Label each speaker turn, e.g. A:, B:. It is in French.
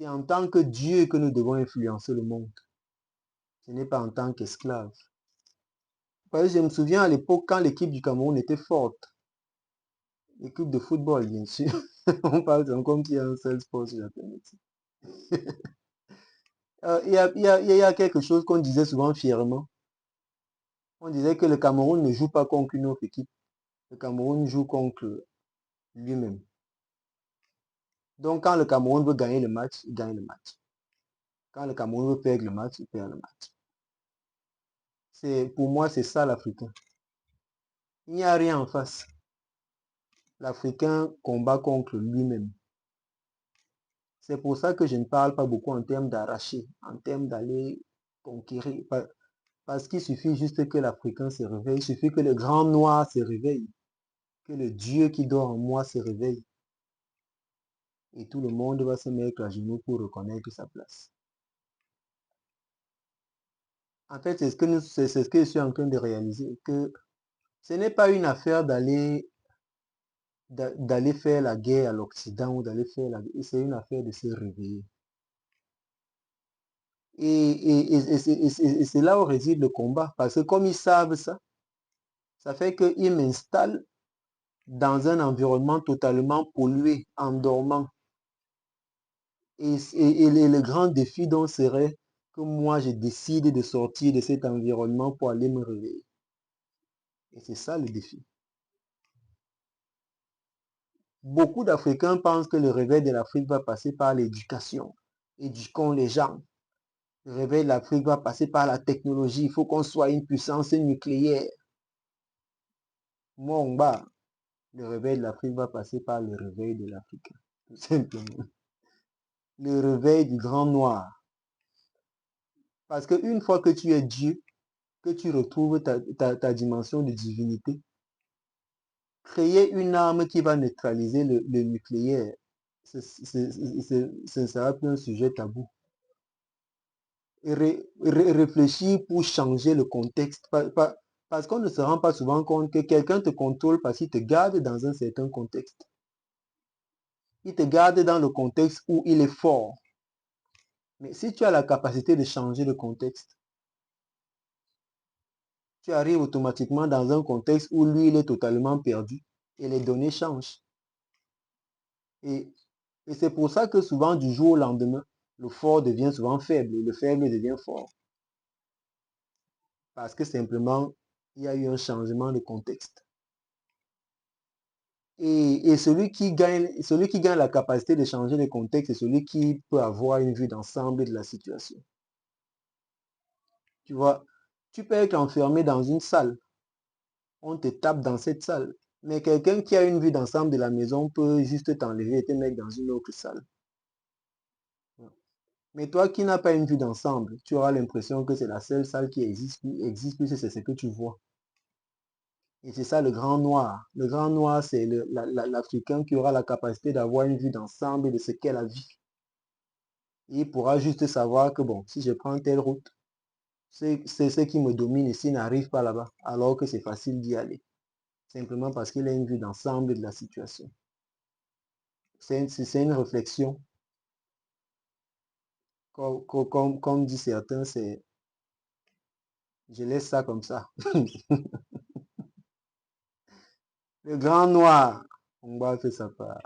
A: C'est en tant que Dieu que nous devons influencer le monde. Ce n'est pas en tant qu'esclave. Parce que je me souviens à l'époque quand l'équipe du Cameroun était forte. L'équipe de football, bien sûr. On parle comme s'il y a un seul sport sur la planète. Il y a quelque chose qu'on disait souvent fièrement. On disait que le Cameroun ne joue pas contre une autre équipe. Le Cameroun joue contre lui-même. Donc quand le Cameroun veut gagner le match, il gagne le match. Quand le Cameroun veut perdre le match, il perd le match. Pour moi, c'est ça l'Africain. Il n'y a rien en face. L'Africain combat contre lui-même. C'est pour ça que je ne parle pas beaucoup en termes d'arracher, en termes d'aller conquérir. Parce qu'il suffit juste que l'Africain se réveille, il suffit que le grand noir se réveille, que le Dieu qui dort en moi se réveille. Et tout le monde va se mettre à genoux pour reconnaître sa place. En fait, c'est ce que je suis en train de réaliser, que ce n'est pas une affaire d'aller faire la guerre à l'Occident ou d'aller faire la guerre, c'est une affaire de se réveiller. Et c'est là où réside le combat, parce que comme ils savent ça, ça fait qu'ils m'installent dans un environnement totalement pollué, en dormant. Et le grand défi donc serait que moi je décide de sortir de cet environnement pour aller me réveiller. Et c'est ça le défi. Beaucoup d'Africains pensent que le réveil de l'Afrique va passer par l'éducation. Éduquons les gens. Le réveil de l'Afrique va passer par la technologie. Il faut qu'on soit une puissance nucléaire. Mon bas, le réveil de l'Afrique va passer par le réveil de l'Africain. Tout simplement. Le réveil du grand noir. Parce qu'une fois que tu es Dieu, que tu retrouves ta dimension de divinité, créer une arme qui va neutraliser le nucléaire, ce ne sera plus un sujet tabou. Et réfléchir pour changer le contexte. Parce qu'on ne se rend pas souvent compte que quelqu'un te contrôle parce qu'il te garde dans un certain contexte. Il te garde dans le contexte où il est fort. Mais si tu as la capacité de changer le contexte, tu arrives automatiquement dans un contexte où lui, il est totalement perdu et les données changent. Et, et c'est pour ça que souvent, du jour au lendemain, le fort devient souvent faible et le faible devient fort. Parce que simplement, il y a eu un changement de contexte. Et celui qui gagne la capacité de changer le contexte, c'est celui qui peut avoir une vue d'ensemble de la situation. Tu vois, tu peux être enfermé dans une salle. On te tape dans cette salle. Mais quelqu'un qui a une vue d'ensemble de la maison peut juste t'enlever et te mettre dans une autre salle. Mais toi qui n'as pas une vue d'ensemble, tu auras l'impression que c'est la seule salle qui existe plus c'est ce que tu vois. Et c'est ça le grand noir. Le grand noir, c'est l'Africain qui aura la capacité d'avoir une vue d'ensemble de ce qu'est la vie. Et il pourra juste savoir que bon, si je prends telle route, c'est ce qui me domine ici n'arrive pas là-bas, alors que c'est facile d'y aller. Simplement parce qu'il a une vue d'ensemble de la situation. C'est une réflexion. Comme dit certains, c'est je laisse ça comme ça. Le grand noir, on va faire sa part.